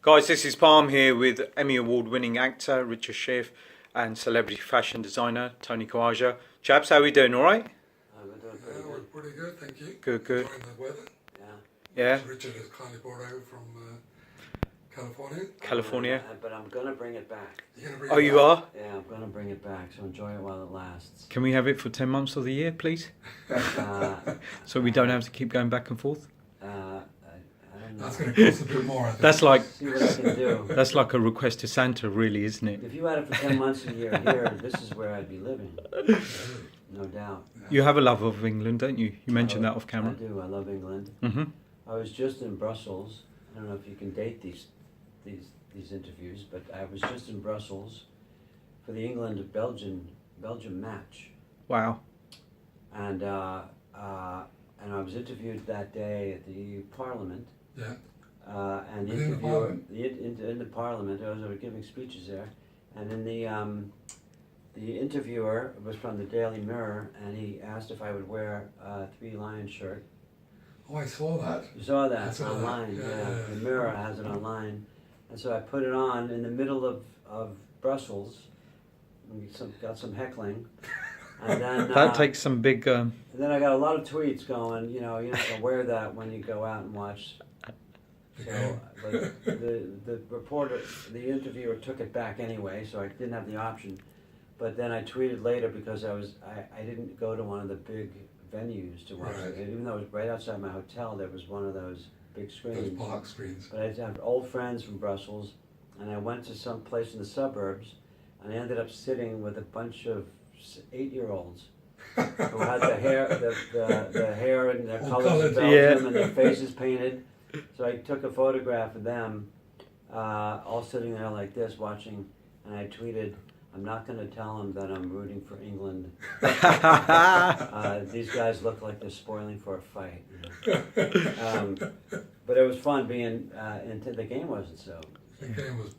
Guys, this is Palm here with Emmy Award-winning actor Richard Schiff and celebrity fashion designer Tony Kawaja. Chaps, how are we doing? All right? We're doing pretty We're good. pretty good, thank you. Good. Enjoying the weather. Yeah. Yeah. Richard has kindly brought over from California. California. But I'm gonna bring it back. You're gonna bring Oh, it you back? are? Yeah, I'm gonna bring it back. So enjoy it while it lasts. Can we have it for 10 months of the year, please? Uh, So we don't have to keep going back and forth? I don't know. That's going to cost a bit more, I think. That's like See what I can do. that's like a request to Santa, really, isn't it? If you had it for 10 months a year here, this is where I'd be living. No doubt. You have a love of England, don't you? You mentioned that off camera. I do. I love England. Mm-hmm. I was just in Brussels. I don't know if you can date these interviews, but I was just in Brussels for the England-Belgium match, Wow. and I was interviewed that day at the EU Parliament. Yeah. And the Within the interviewer Parliament? in the Parliament, I was giving speeches there, and then the interviewer was from the Daily Mirror, and he asked if I would wear a Three Lions shirt. Oh, I saw that. You saw I that saw that. online, Yeah, yeah. yeah. The Mirror has it online, and so I put it on in the middle of Brussels. And got some heckling, and then That takes some big... and then I got a lot of tweets going. You're not gonna wear that when you go out and watch. So, but the reporter, the interviewer took it back anyway, so I didn't have the option. But then I tweeted later because I didn't go to one of the big venues to watch Right. it. Even though it was right outside my hotel, there was one of those big Those screens. park screens. But I have old friends from Brussels, and I went to some place in the suburbs, and I ended up sitting with a bunch of 8-year-olds who had the hair and their All colors colored. of Belgium Yeah. and their faces painted. So I took a photograph of them, all sitting there like this, watching, and I tweeted, "I'm not going to tell them that I'm rooting for England. These guys look like they're spoiling for a fight." But it was fun being into the game. Wasn't so. The game was.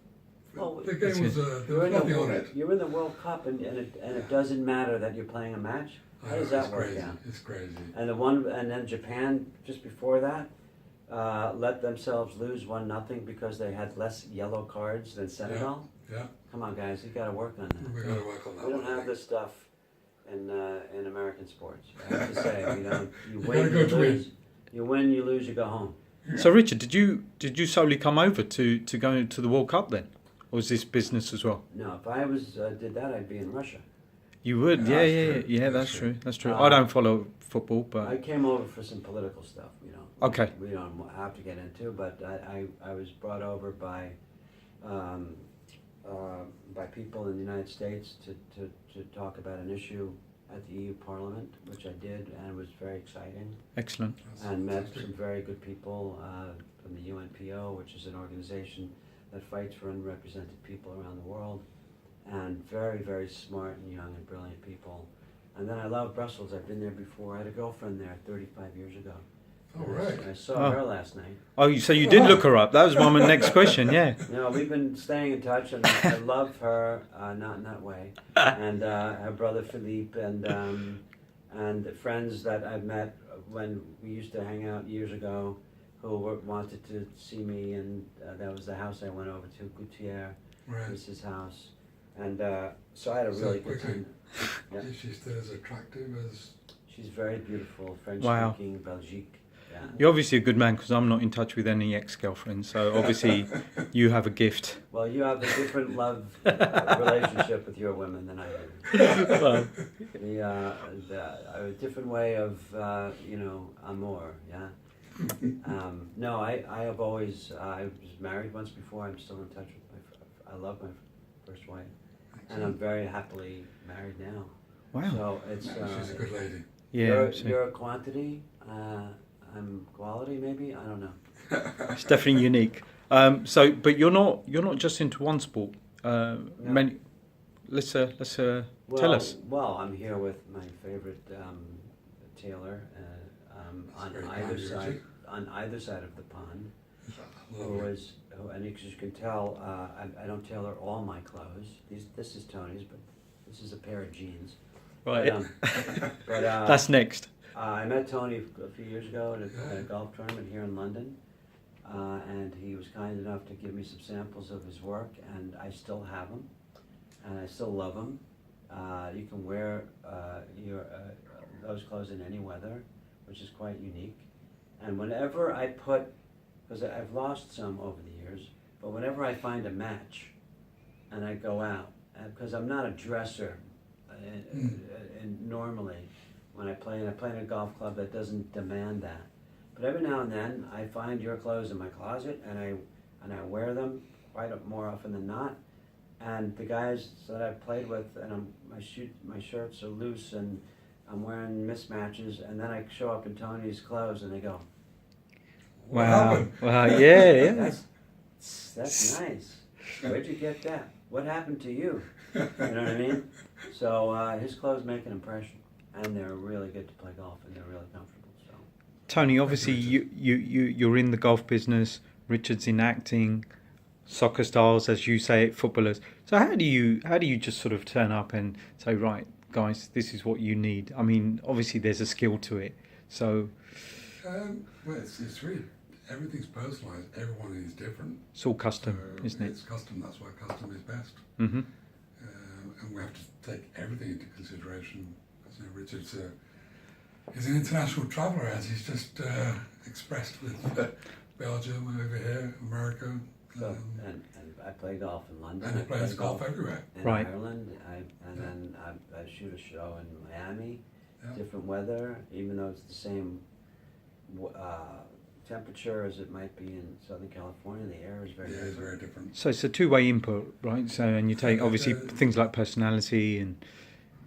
Well, The game was. There was nothing on it. You're in the World Cup, and it doesn't matter that you're playing a match. How does that It's work crazy. out? It's crazy. And then Japan just before that let themselves lose 1-0 because they had less yellow cards than Senegal. Yeah. Come on, guys, you got to work on that. We got to work on that. We don't one, I have think. this stuff in American sports. I have to say, we don't. You You win, gotta go you to lose. You win, you lose, you go home. So, Richard, did you solely come over to go to the World Cup then? Or was this business as well? No, if I did that, I'd be in Russia. You would? Yeah, Yeah, that's true. that's That's true. true. That's true. I don't follow football, I but... came over for some political stuff. Okay. We don't have to get into, but I was brought over by people in the United States to talk about an issue at the EU Parliament, which I did, and it was very exciting. Excellent. And met Fantastic. some very good people from the UNPO, which is an organization that fights for unrepresented people around the world, and very, very smart and young and brilliant people. And then I love Brussels. I've been there before. I had a girlfriend there 35 years ago. All And right. I saw Oh. her last night. Oh, so you did look her up. That was my next question, yeah. No, we've been staying in touch, and I love her, not in that way, and her brother Philippe, and the friends that I've met when we used to hang out years ago, who wanted to see me, and that was the house I went over to, Gouttiere, Right. was his house, and so I had a So really good quickly- time. Yeah. Is she still as attractive as? She's very beautiful, French Wow. speaking, Belgique. Yeah. You're obviously a good man because I'm not in touch with any ex-girlfriends. So obviously you have a gift. Well, you have a different love relationship with your women than I do. Well, A different way of, amour, yeah. No, I have always, I was married once before, I'm still in touch with I love my first wife, and I'm very happily married now. wow. So it's, She's a good lady. Yeah, you're a quantity, I'm quality maybe, I don't know. it's definitely unique. But you're not just into one sport. Many. Let's tell us. Well, I'm here with my favorite tailor on very either kind of you, side. Richard. On either side of the pond, Lovely. and as you can tell, I don't tailor all my clothes. This is Tony's, but this is a pair of jeans. Right. But That's next. I met Tony a few years ago at a golf tournament here in London, and he was kind enough to give me some samples of his work, and I still have them, and I still love them. You can wear those clothes in any weather, which is quite unique. And whenever I put, because I've lost some over the years, but whenever I find a match and I go out, because I'm not a dresser and normally when I play in a golf club that doesn't demand that. But every now and then I find your clothes in my closet and I wear them quite more often than not. And the guys that I've played with, and my shirts are loose and I'm wearing mismatches, and then I show up in Tony's clothes and they go, Wow. Wow. Yeah. That's nice. Where'd you get that? What happened to you? You know what I mean? So his clothes make an impression, and they're really good to play golf, and they're really comfortable. So Tony, obviously you're in the golf business. Richard's in acting, soccer stars, as you say it, footballers. So how do you just sort of turn up and say, right, guys, this is what you need? I mean, obviously there's a skill to it. So well, it's really, everything's personalised. Everyone is different. It's all custom, So isn't it? It's custom. That's why custom is best. Mm-hmm. And we have to take everything into consideration. As you know, Richard's he's an international traveller, as he's just expressed with Belgium over here, America. So, and I play golf in London. And he I play plays golf everywhere. in Right. Ireland. Then I shoot a show in Miami. Yeah. Different weather, even though it's the same temperature as it might be in Southern California. The air is very Yeah, it's different. very different. So it's a two-way input, right? So, and you take Yeah, obviously the- things like personality and,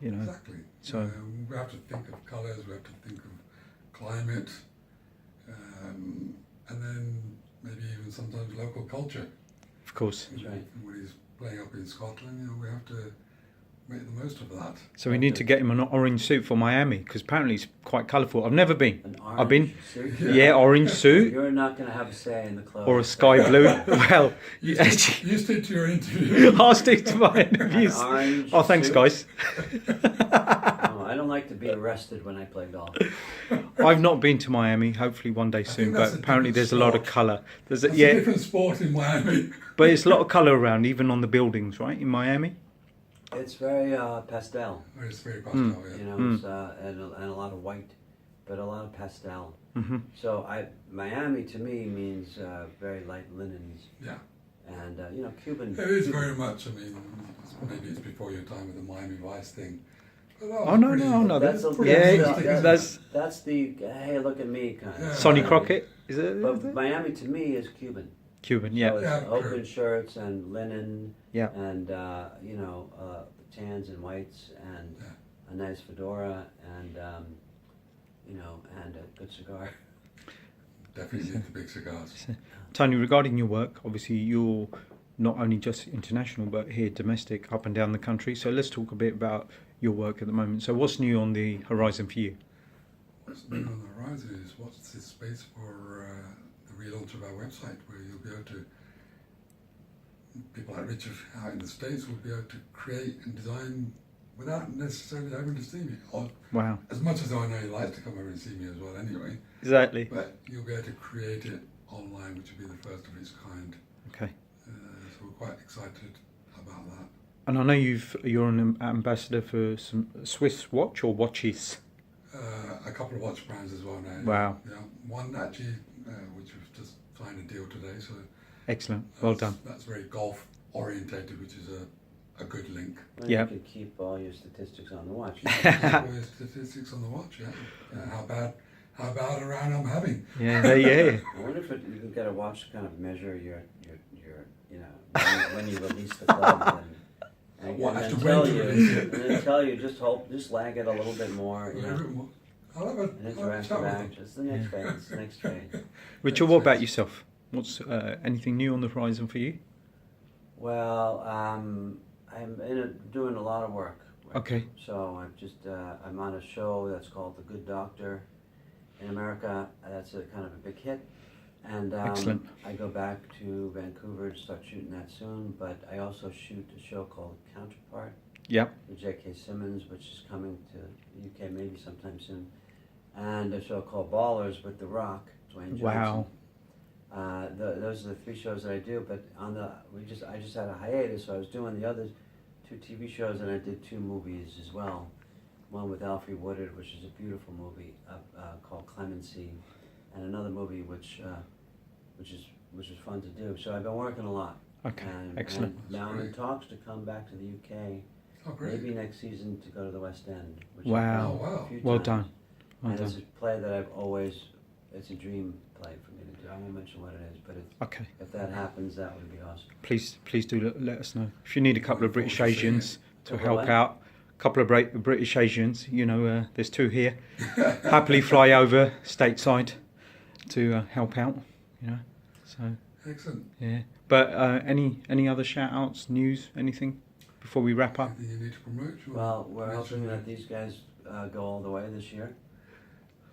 you know. Exactly. So- We have to think of colours, we have to think of climate, and then maybe even sometimes local culture. Of course. That's right. When he's playing up in Scotland, we have to make the most of that. So we need to get him an orange suit for Miami, because apparently it's quite colourful. I've never been. An I've been. orange suit? Yeah, orange suit You're not going to have a say in the clothes. or a sky blue. Well, You yeah, stick to your interview. I'll stick to my An interviews. orange Oh, thanks, suit? guys. No, I don't like to be arrested when I play golf. I've not been to Miami. Hopefully one day soon. think that's But a apparently different there's a lot of sport. colour. There's It's a yeah, different sport in Miami. but it's a lot of colour around, even on the buildings, right? In Miami. It's very pastel. It's very pastel, yeah. You know, it's, and a lot of white, but a lot of pastel. Mm-hmm. So Miami to me means very light linens, Yeah. and Cuban. It is very much, maybe it's before your time with the Miami Vice thing. But Oh, no, no. That's Yeah, that's the hey, look at me kind of. Yeah. Sonny Crockett, is it? But Miami to me is Cuban. Cuban, So yeah. it's Yeah, open true. shirts and linen, Yeah. and tans and whites, and Yeah. a nice fedora, and and a good cigar. Definitely into big cigars. Tony, regarding your work, obviously you're not only just international, but here domestic, up and down the country. So let's talk a bit about your work at the moment. So what's new on the horizon for you? What's new on the horizon is what's this space for the relaunch of our website, where you'll be able to, people like Richard out in the States will be able to create and design without necessarily having to see me. Or, Wow. as much as I know he likes to come over and see me as well anyway, Exactly. but you'll be able to create it online, which will be the first of its kind. Okay. So we're quite excited about that. And I know you're an ambassador for some Swiss watch or watches. A couple of watch brands as well now. Wow. Yeah, one actually, which we've just signed a deal today, so Excellent. Well done. That's very golf orientated, which is a good link. Well, Yeah. You could keep all your statistics on the watch. All your statistics on the watch, yeah. How bad a round I'm having. Yeah. Yeah. I wonder if you can get a watch to kind of measure your when you release the club and What, then have to tell wait to you, release it? and then tell you just lag it a little bit more, A little bit more. I'll have and a interact chat with back. them. Just the next phase, it's the next phase. Richard, what about yourself? What's anything new on the horizon for you? Well, I'm doing a lot of work. Okay. So I'm on a show that's called The Good Doctor in America. That's a kind of a big hit. And Excellent. I go back to Vancouver to start shooting that soon, but I also shoot a show called Counterpart Yeah. with J.K. Simmons, which is coming to the UK maybe sometime soon, and a show called Ballers with The Rock, Dwayne Johnson. Wow. Those are the 3 shows that I do. But I just had a hiatus, so I was doing the other 2 TV shows, and I did 2 movies as well. One with Alfre Woodard, which is a beautiful movie called Clemency, and another movie which is fun to do. So I've been working a lot. Okay, And excellent. now I'm in talks to come back to the UK, Oh, great. maybe next season to go to the West End. Which Wow. I've done Oh, wow. a few Well times. done. Well And it's done. a play that it's a dream play for me to do. I won't mention what it is, but Okay. if that happens, that would be awesome. Please do let us know. If you need a couple of British Forward to seeing Asians to Couple help what? out, a couple of British Asians, there's 2 here. Happily fly over stateside to help out, So, Excellent. yeah. But any other shout outs, news, anything before we wrap up? Anything you need to promote? You Well, want to we're mention hoping that these guys go all the way this year.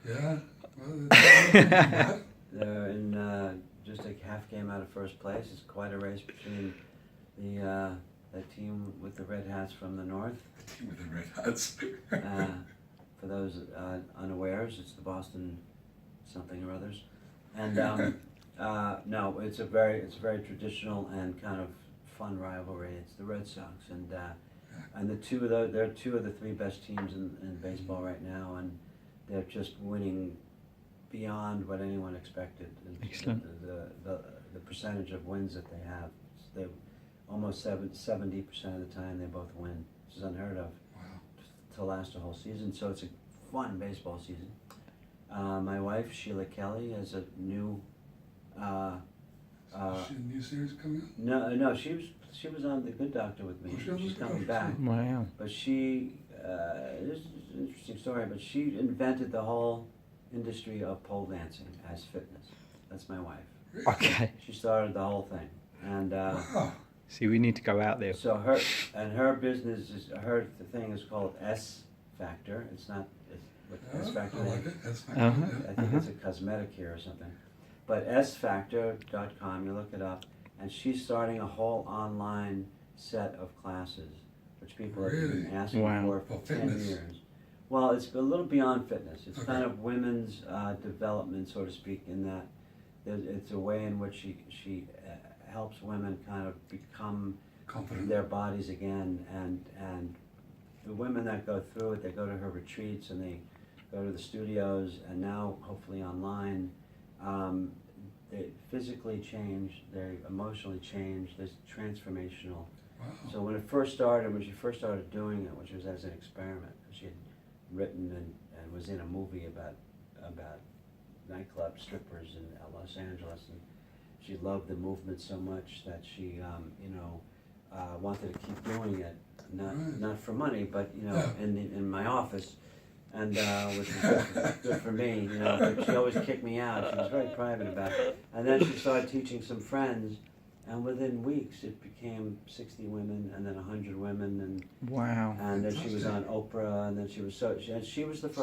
Yeah. Well, it's They're in just a half game out of first place. It's quite a race between the team with the red hats from the north. the team with the red hats. For those unawares, it's the Boston something or others. And no, it's a very traditional and kind of fun rivalry. It's the Red Sox, and they're 2 of the 3 best teams in baseball right now, and they're just winning beyond what anyone expected. And Excellent. The percentage of wins that they have, they almost 70% of the time they both win. This is unheard of Wow. to last a whole season. So it's a fun baseball season. My wife Sheila Kelly has a new. Is she a new series coming up? No, she was on The Good Doctor with me. Oh, she was on She's The Good coming Doctor, back, Wow. but this is an interesting story. But she invented the whole industry of pole dancing as fitness. That's my wife. Really? Okay. She started the whole thing, and Wow. See, we need to go out there. so her business is the thing is called S Factor. It's not what S Yeah, Factor I is. like it. That's my Uh-huh. I think it's a cosmetic here or something. But sfactor.com, you look it up, and she's starting a whole online set of classes, which people have Really? been asking Wow. for For 10 fitness? years. Well, it's a little beyond fitness. It's Okay. kind of women's development, so to speak, in that it's a way in which she helps women kind of become Confident. their bodies again, and the women that go through it, they go to her retreats and they go to the studios, and now hopefully online, they physically change, they emotionally change, there's transformational. Wow. So when she first started doing it, which was as an experiment, she had written and was in a movie about nightclub strippers in Los Angeles, and she loved the movement so much that she, wanted to keep doing it, Right. not for money, but Yeah. in my office, and which was good for me, But she always kicked me out. She was very private about it, and then she started teaching some friends, and within weeks it became 60 women, and then 100 women, Wow. and then she was on Oprah, and then she was the So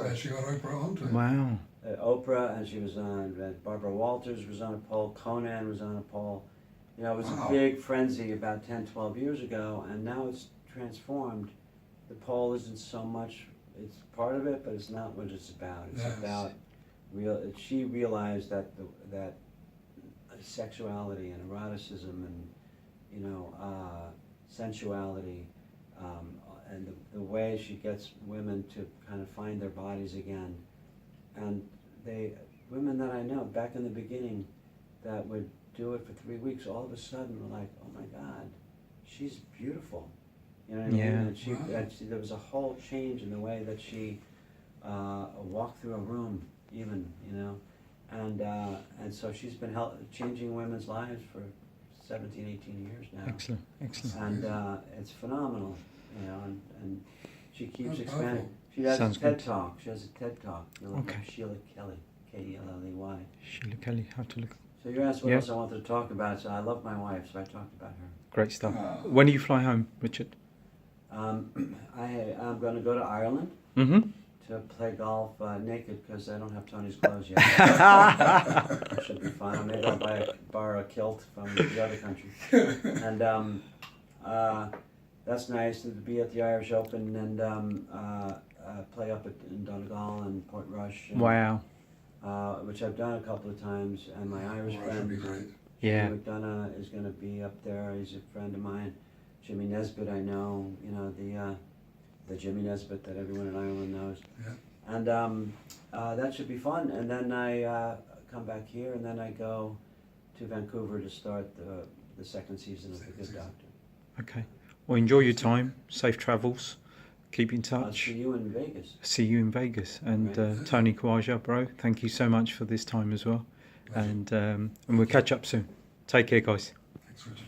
first. she got Oprah onto it. Wow. Oprah, and she was on, Barbara Walters was on a poll, Conan was on a poll. It was Wow. a big frenzy about 10, 12 years ago, and now it's transformed. The poll isn't so much, it's part of it, but it's not what it's about. It's Yes. about she realized that sexuality and eroticism and, sensuality, and the way she gets women to kind of find their bodies again. And women that I know back in the beginning that would do it for 3 weeks, all of a sudden were like, oh my God, she's beautiful. You know what I mean? Yeah. And Wow. there was a whole change in the way that she walked through a room even, and so she's been changing women's lives for 17, 18 years now. Excellent. Excellent. And it's phenomenal, and she keeps That's expanding. powerful. She has Sounds a TED good. Talk. She has a TED Talk. You look Okay. up Sheila Kelly, Kelley. Sheila Kelly, have to look. So you asked what Yeah. else I wanted to talk about. So I love my wife, so I talked about her. Great stuff. Ah. When do you fly home, Richard? I'm going to go to Ireland Mm-hmm. to play golf naked because I don't have Tony's clothes yet. That should be fun. Maybe I'll borrow a kilt from the other country. And that's nice to be at the Irish Open and play up in Donegal and Portrush. And, Wow. which I've done a couple of times, and my Irish Well, that should be friend great. Yeah. Jimmy McDonough is going to be up there. He's a friend of mine. Jimmy Nesbitt, I know. You know the Jimmy Nesbitt that everyone in Ireland knows. Yeah. And that should be fun. And then I come back here, and then I go to Vancouver to start the second season of The Second Good season. Doctor. Okay. Well, enjoy your time. Safe travels. Keep in I'll touch. see you in Vegas. See you in Vegas. And Right. Tony Kawaja, bro, thank you so much for this time as well. Pleasure. And we'll catch up soon. Take care, guys. Thanks, Richard.